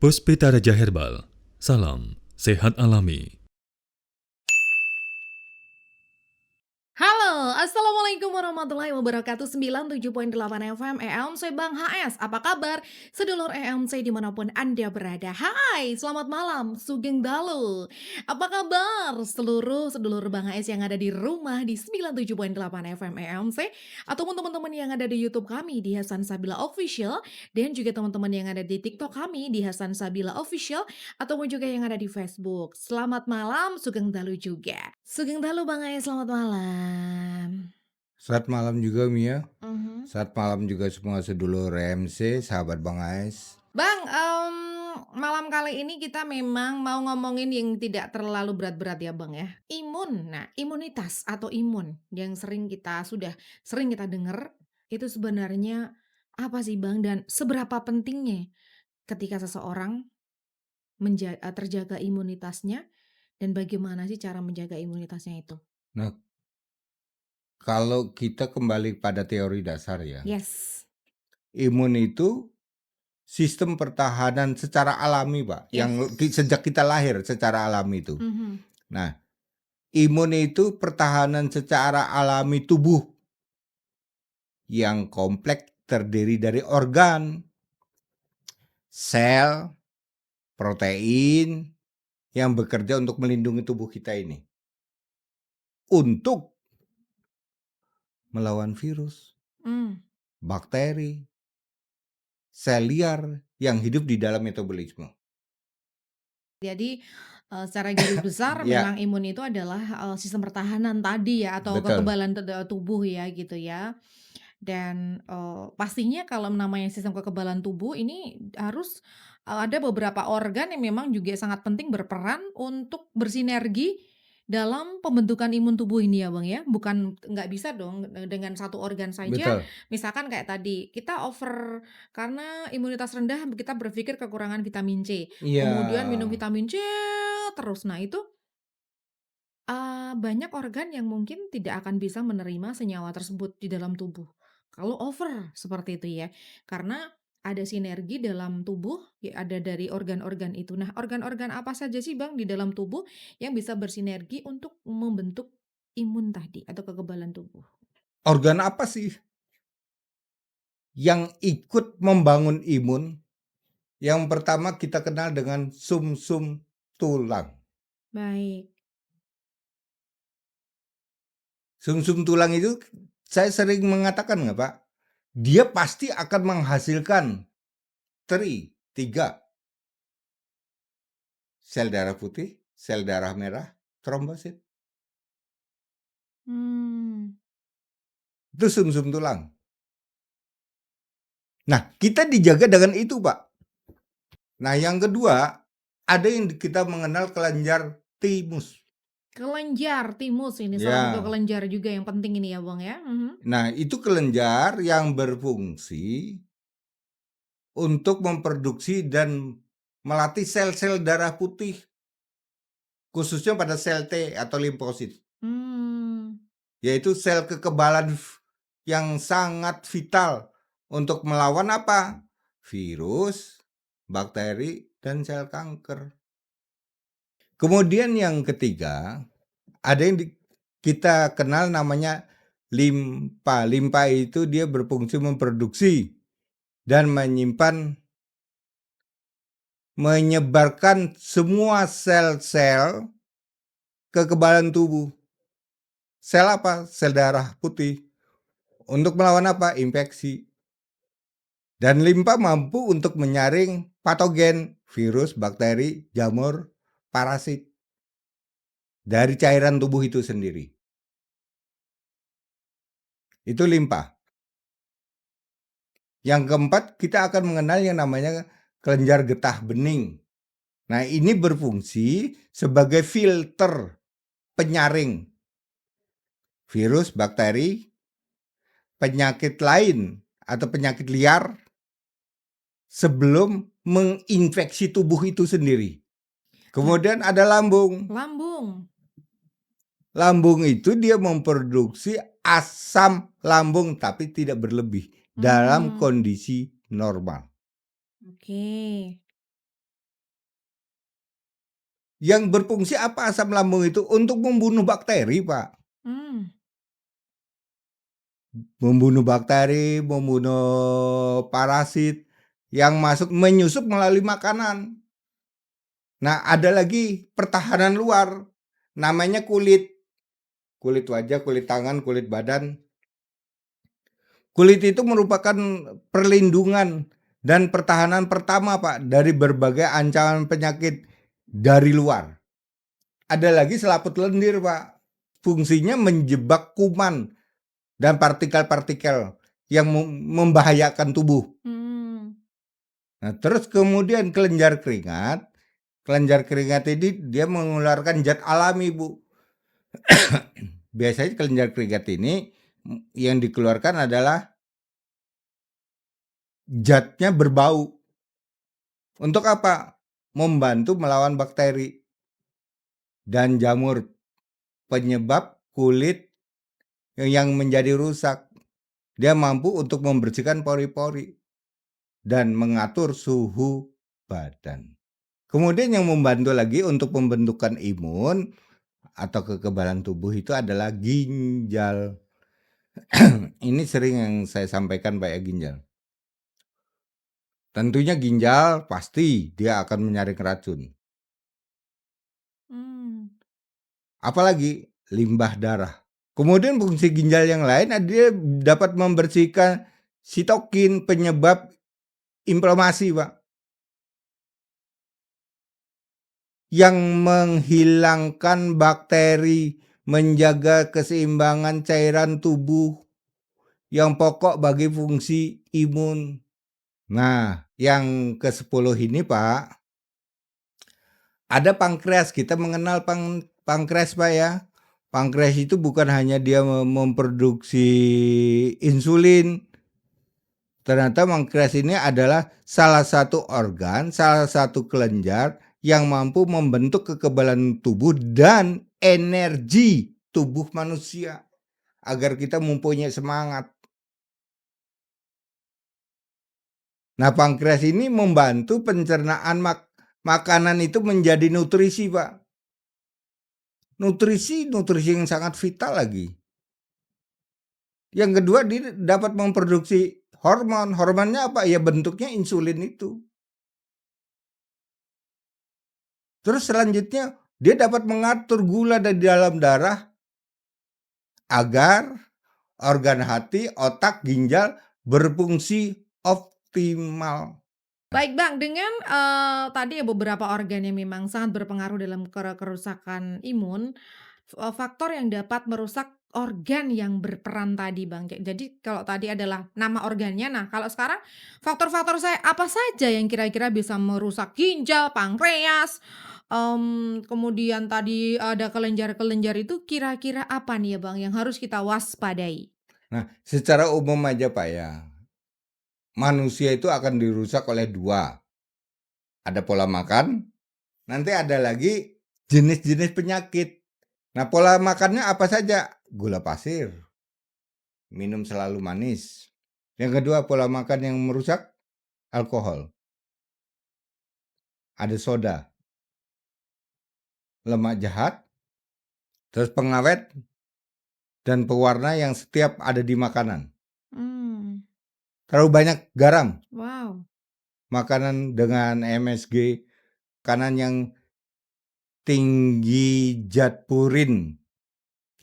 Puspita Raja Herbal, salam sehat alami. Halo, Assalamualaikum warahmatullahi wabarakatuh. 97.8 FM EMC Bang HS. Apa kabar? Sedulur EMC dimanapun Anda berada. Hai, selamat malam, Sugeng Dalu. Apa kabar seluruh sedulur Bang HS yang ada di rumah di 97.8 FM EMC, ataupun teman-teman yang ada di YouTube kami di Hasan Sabila Official, dan juga teman-teman yang ada di TikTok kami di Hasan Sabila Official, ataupun juga yang ada di Facebook. Selamat malam, Sugeng Dalu juga. Sugeng Dalu Bang Ais, selamat malam. Selamat malam juga Mia. Mhm. Selamat malam juga semua sedulur MC, sahabat Bang Ais. Bang, malam kali ini kita memang mau ngomongin yang tidak terlalu berat-berat ya Bang ya. Imun. Nah, imunitas atau imun yang sudah sering kita dengar, itu sebenarnya apa sih Bang? Dan seberapa pentingnya ketika seseorang terjaga imunitasnya, dan bagaimana sih cara menjaga imunitasnya itu? Nah, kalau kita kembali pada teori dasar ya, Yes. imun itu sistem pertahanan secara alami, Pak, yang Yes. sejak kita lahir secara alami itu. Mhm. Nah, imun itu pertahanan secara alami tubuh yang kompleks terdiri dari organ, sel, protein yang bekerja untuk melindungi tubuh kita ini untuk melawan virus, Mmm. bakteri, sel liar yang hidup di dalam metabolisme. Jadi, secara garis besar Ya, memang imun itu adalah, sistem pertahanan tadi ya, atau betul. kekebalan tubuh ya, gitu ya. Dan, pastinya kalau namanya sistem kekebalan tubuh ini harus, ada beberapa organ yang memang juga sangat penting berperan untuk bersinergi dalam pembentukan imun tubuh ini ya, Bang, ya. Bukan nggak bisa dong, dengan satu organ saja, Betul. misalkan kayak tadi, kita karena imunitas rendah kita berpikir kekurangan vitamin C, Iya. kemudian minum vitamin C terus. Nah itu, banyak organ yang mungkin tidak akan bisa menerima senyawa tersebut di dalam tubuh, kalau over seperti itu ya. Karena ada sinergi dalam tubuh, ya ada dari organ-organ itu. Nah, organ-organ apa saja sih Bang di dalam tubuh yang bisa bersinergi untuk membentuk imun tadi atau kekebalan tubuh? Organ apa sih yang ikut membangun imun? Yang pertama kita kenal dengan sumsum tulang. Baik. Sumsum tulang itu saya sering mengatakan nggak Pak, dia pasti akan menghasilkan tiga sel darah putih, sel darah merah, trombosit. Mmm. Itu sumsum tulang. Nah, kita dijaga dengan itu, Pak. Nah, yang kedua, ada yang kita mengenal kelenjar timus. Kelenjar timus ini salah satu Ya. kelenjar juga yang penting ini ya Bang ya? Mhm. Nah, itu kelenjar yang berfungsi untuk memproduksi dan melatih sel-sel darah putih, khususnya pada sel T atau limfosit, Mmm. yaitu sel kekebalan yang sangat vital untuk melawan apa? Virus, bakteri, dan sel kanker. Kemudian yang ketiga, ada yang kita kenal namanya limpa. Limpa itu dia berfungsi memproduksi dan menyebarkan semua sel-sel kekebalan tubuh. Sel apa? Sel darah putih. Untuk melawan apa? Infeksi. Dan limpa mampu untuk menyaring patogen, virus, bakteri, jamur, parasit dari cairan tubuh itu sendiri. Itu limpa. Yang keempat, kita akan mengenal yang namanya kelenjar getah bening. Nah, ini berfungsi sebagai filter penyaring virus, bakteri, penyakit lain atau penyakit liar sebelum menginfeksi tubuh itu sendiri. Kemudian ada lambung. Lambung. Lambung itu dia memproduksi asam lambung tapi tidak berlebih dalam Mmm. kondisi normal. Oke. Yang berfungsi apa asam lambung itu? Untuk membunuh bakteri, Pak. Mmm. Membunuh bakteri, membunuh parasit yang menyusup melalui makanan. Nah, ada lagi pertahanan luar, namanya kulit. Kulit wajah, kulit tangan, kulit badan. Kulit itu merupakan perlindungan dan pertahanan pertama, Pak, dari berbagai ancaman penyakit dari luar. Ada lagi selaput lendir, Pak. Fungsinya menjebak kuman dan partikel-partikel yang membahayakan tubuh. Mmm. Nah, terus kemudian kelenjar keringat. Kelenjar keringat ini dia mengeluarkan zat alami, Bu. Biasanya kelenjar keringat ini yang dikeluarkan adalah zatnya berbau. Untuk apa? Membantu melawan bakteri dan jamur penyebab kulit yang menjadi rusak. Dia mampu untuk membersihkan pori-pori dan mengatur suhu badan. Kemudian yang membantu lagi untuk pembentukan imun atau kekebalan tubuh itu adalah ginjal. Ini sering yang saya sampaikan, Pak, ya, ginjal. Tentunya ginjal pasti dia akan menyaring racun. Mmm. Apalagi limbah darah. Kemudian fungsi ginjal yang lain dia dapat membersihkan sitokin penyebab inflamasi, Pak. Yang menghilangkan bakteri, menjaga keseimbangan cairan tubuh yang pokok bagi fungsi imun. Nah, yang ke-10 ini, Pak, ada pankreas. Kita mengenal pankreas, Pak, ya. Pankreas itu bukan hanya dia memproduksi insulin. Ternyata pankreas ini adalah salah satu organ, salah satu kelenjar yang mampu membentuk kekebalan tubuh dan energi tubuh manusia agar kita mempunyai semangat. Nah, pankreas ini membantu pencernaan makanan itu menjadi nutrisi, Pak. Nutrisi yang sangat vital lagi. Yang kedua, dia dapat memproduksi hormon. Hormonnya apa? Ya bentuknya insulin itu. Terus selanjutnya, dia dapat mengatur gula di dalam darah agar organ hati, otak, ginjal berfungsi optimal. Baik Bang, dengan, tadi ya beberapa organ yang memang sangat berpengaruh dalam kerusakan imun, faktor yang dapat merusak organ yang berperan tadi Bang, jadi kalau tadi adalah nama organnya, nah kalau sekarang faktor-faktor apa saja yang kira-kira bisa merusak ginjal, pankreas, kemudian tadi ada kelenjar-kelenjar itu kira-kira apa nih ya Bang yang harus kita waspadai? Nah, secara umum aja, Pak, ya, manusia itu akan dirusak oleh dua. Ada pola makan, nanti ada lagi jenis-jenis penyakit. Nah, pola makannya apa saja? Gula pasir, minum selalu manis. Yang kedua, pola makan yang merusak, alkohol. Ada soda, lemak jahat, terus pengawet, dan pewarna yang setiap ada di makanan. Mmm. Terlalu banyak garam, Wow. makanan dengan MSG, makanan yang tinggi zat purin.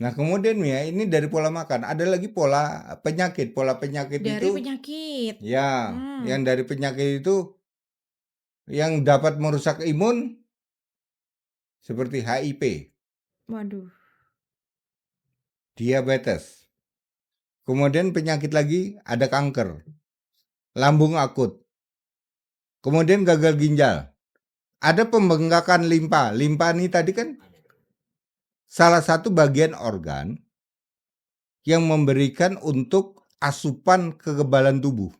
Nah, kemudian ya ini dari pola makan, ada lagi pola penyakit. Pola penyakit Dari itu penyakit. ya, yang dari penyakit itu yang dapat merusak imun seperti HIV, Waduh. diabetes. Kemudian penyakit lagi ada kanker, lambung akut. Kemudian gagal ginjal. Ada pembengkakan limpa. Limpa ini tadi kan salah satu bagian organ yang memberikan untuk asupan kekebalan tubuh.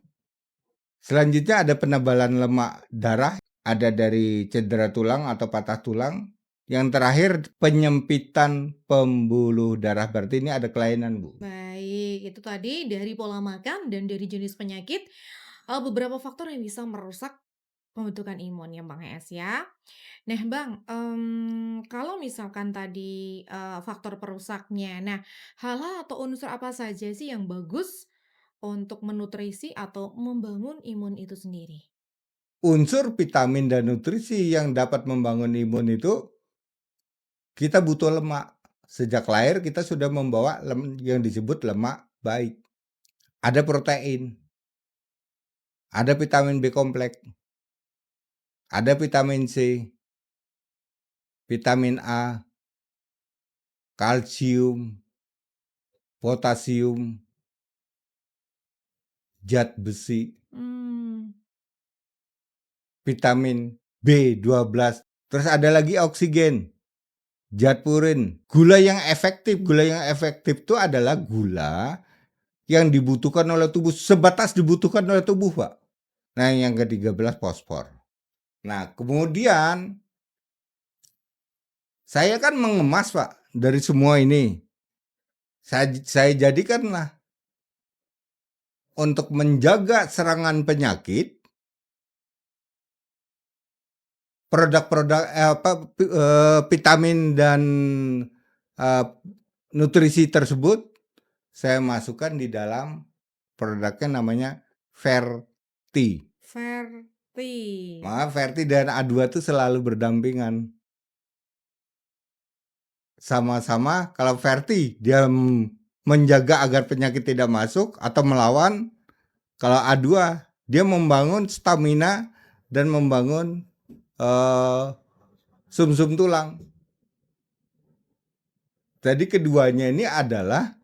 Selanjutnya ada penebalan lemak darah, ada dari cedera tulang atau patah tulang. Yang terakhir penyempitan pembuluh darah, berarti ini ada kelainan, Bu. Baik, itu tadi dari pola makan dan dari jenis penyakit, beberapa faktor yang bisa merusak Pembentukan imun ya, Bang Es ya. Nah, Bang, kalau misalkan tadi, faktor perusaknya, nah hal-hal atau unsur apa saja sih yang bagus untuk menutrisi atau membangun imun itu sendiri? Unsur vitamin dan nutrisi yang dapat membangun imun itu, kita butuh lemak. Sejak lahir kita sudah membawa yang disebut lemak baik. Ada protein, ada vitamin B kompleks, ada vitamin C, vitamin A, kalsium, potasium, zat besi, Mmm. vitamin B12, terus ada lagi oksigen, zat purin. Gula yang efektif itu adalah gula yang dibutuhkan oleh tubuh, sebatas dibutuhkan oleh tubuh, Pak. Nah, yang ke-13 fosfor. Nah, kemudian saya kan mengemas, Pak, dari semua ini. Saya jadikanlah untuk menjaga serangan penyakit, produk-produk vitamin dan nutrisi tersebut saya masukkan di dalam produknya, namanya Ferti. Ferti. Maka Ferti dan A2 itu selalu berdampingan. Sama-sama kalau Ferti dia menjaga agar penyakit tidak masuk atau melawan, kalau A2 dia membangun stamina dan membangun sumsum tulang. Jadi keduanya ini adalah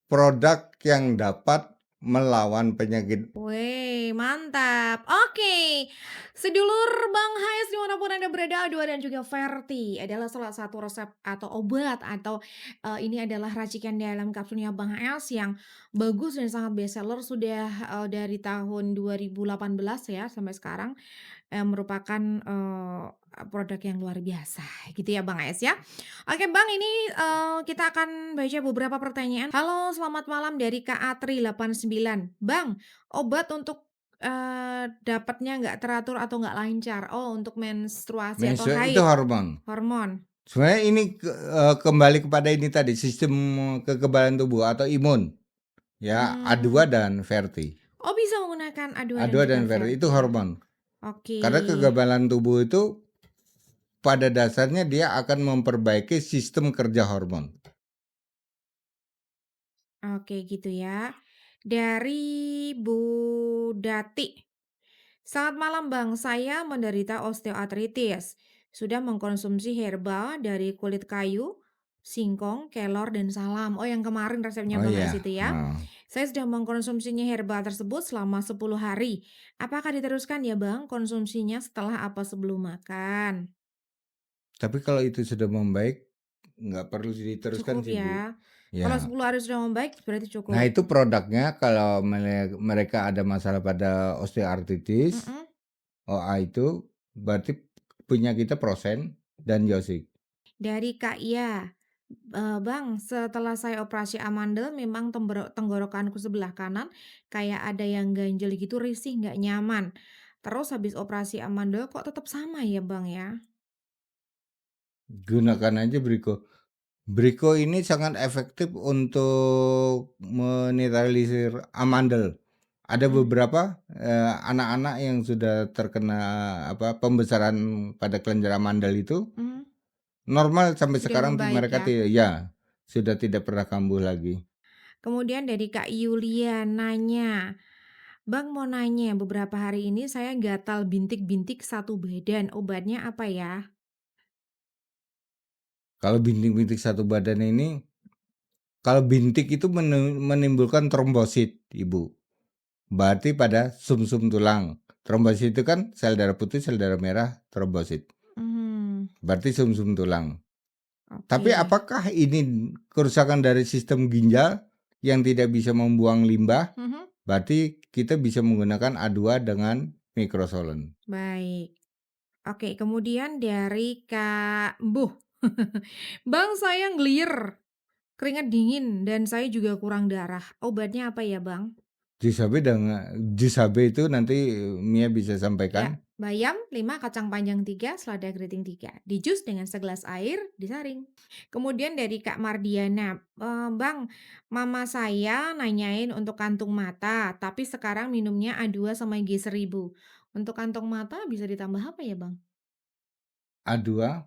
produk yang dapat melawan penyakit. Wih, mantap. Oke, sedulur Bang Hayes dimanapun Anda berada, A2 dan juga Ferti adalah salah satu resep atau obat atau ini adalah racikan dalam kapsulnya Bang Hayes yang bagus dan sangat bestseller sudah dari tahun 2018 ya sampai sekarang. Merupakan, produk yang luar biasa gitu ya Bang AS ya. Oke Bang ini, kita akan baca beberapa pertanyaan. Halo selamat malam dari Kak Atri 89. Bang, obat untuk, dapatnya nggak teratur atau nggak lancar, oh untuk menstruasi atau Itu haid, hormon. hormon. Sebenarnya ini kembali kepada ini tadi, sistem kekebalan tubuh atau imun. Ya, A2 Mmm, dan Ferti. oh bisa menggunakan A2 dan A2 juga dan Ferti itu Ferti. hormon. Oke. Karena kekebalan tubuh itu pada dasarnya dia akan memperbaiki sistem kerja hormon. Oke gitu ya. Dari Bu Dati. Selamat malam Bang, saya menderita osteoartritis. Sudah mengkonsumsi herbal dari kulit kayu, singkong, kelor, dan salam. Oh yang kemarin resepnya Oh Bang Es iya, itu ya. Saya sudah mengkonsumsinya herbal tersebut selama 10 hari. Apakah diteruskan ya Bang konsumsinya setelah apa sebelum makan? tapi kalau itu sudah membaik, nggak perlu diteruskan Cukup sih, Bu. ya. Kalau Ya. 10 hari sudah membaik berarti Nah, cukup. itu produknya kalau mereka ada masalah pada osteoartritis, Mm-mm. OA itu berarti punya kita Prosen dan Yosik. Dari Kak Iya, Bang, setelah saya operasi amandel memang tenggorokanku sebelah kanan kayak ada yang ganjel gitu, risih, nggak nyaman. Terus habis operasi amandel kok tetap sama ya, Bang, ya? Gunakan aja Briko. Briko ini sangat efektif untuk menetralisir amandel. Ada Mhm, beberapa anak-anak yang sudah terkena pembesaran pada kelenjar amandel itu mhm, normal sampai sudah sekarang membaik mereka ya? sudah tidak pernah kambuh lagi. Kemudian dari Kak Yulia nanya, "Bang mau nanya, beberapa hari ini saya gatal bintik-bintik satu badan, obatnya apa ya?" Kalau bintik-bintik satu badan ini, kalau bintik itu menimbulkan trombosit, Ibu. Berarti pada sumsum tulang. Trombosit itu kan sel darah putih, sel darah merah, trombosit. Mhm, Berarti sumsum tulang. oke. Tapi apakah ini kerusakan dari sistem ginjal yang tidak bisa membuang limbah? Mhm, Berarti kita bisa menggunakan A2 dengan mikrosolon. baik. Oke, kemudian dari Kak Mbuh. Bang, saya ngelier, keringat dingin, dan saya juga kurang darah. Obatnya apa ya, Bang? Jus HB itu nanti Mia bisa sampaikan. Ya. bayam 5, kacang panjang 3, selada keriting 3. Dijus dengan segelas air, disaring. Kemudian dari Kak Mardiana, "Bang, mama saya nanyain untuk kantung mata, tapi sekarang minumnya A2 sama G1000. Untuk kantong mata bisa ditambah apa ya, Bang?" A2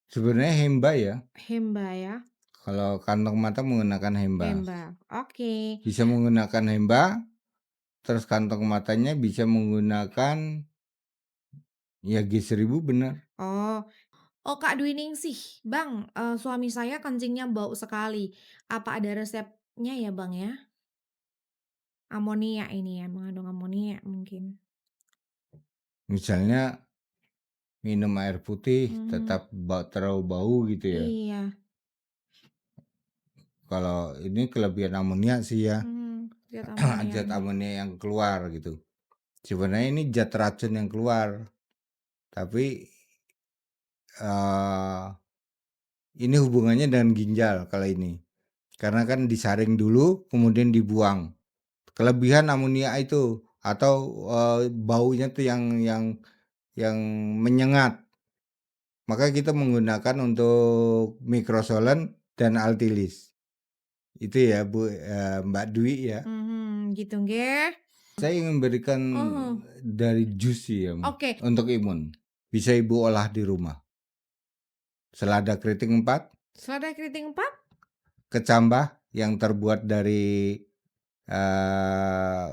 sebenarnya Hemba ya. Hemba ya? Kalau kantong mata menggunakan Hemba. Hemba, oke. Bisa menggunakan Hemba, terus kantong matanya bisa menggunakan ya G1000 benar. Oh. Oh, Kak Dwi Ningsih, "Bang, suami saya kencingnya bau sekali. Apa ada resepnya ya, Bang, ya?" Amonia ini ya, mengandung amonia mungkin. Misalnya minum air putih Mhm, tetap terlalu bau gitu ya. iya, Kalau ini kelebihan amonia sih ya. zat amonia. Zat amonia yang keluar gitu. Sebenarnya ini zat racun yang keluar. Tapi eh ini hubungannya dengan ginjal kalau ini. Karena kan disaring dulu kemudian dibuang. Kelebihan amonia itu atau baunya tuh yang menyengat. Maka kita menggunakan untuk Microsolent dan Altilis. Itu ya Bu, Mbak Dwi ya. Gitu nggih. Saya ingin berikan Oh, dari jus sih ya, oke. untuk imun. Bisa Ibu olah di rumah. Selada keriting 4, Selada keriting 4, kecambah yang terbuat dari eh,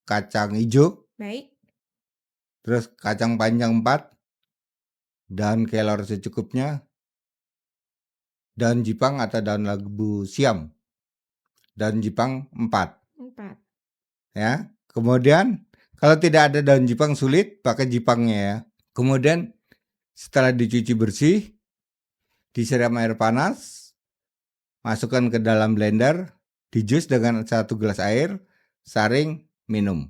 kacang hijau, baik. terus kacang panjang 4, daun kelor secukupnya, daun jipang atau daun labu siam, daun jipang 4 4. ya. Kemudian kalau tidak ada daun jipang sulit pakai jipangnya ya. Kemudian setelah dicuci bersih, disiram air panas, masukkan ke dalam blender, dijus dengan 1 gelas air, saring, minum.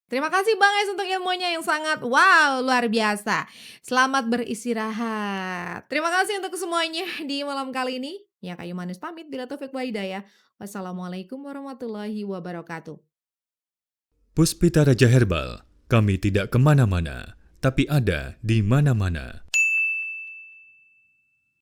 Terima kasih Bang Es untuk ilmunya yang sangat wow, luar biasa. Selamat beristirahat. Terima kasih untuk semuanya di malam kali ini. Ya, Kayu Manis pamit, bila taufik wa hidayah. Wassalamualaikum warahmatullahi wabarakatuh. Puspita Raja Herbal, kami tidak kemana-mana, tapi ada di mana-mana.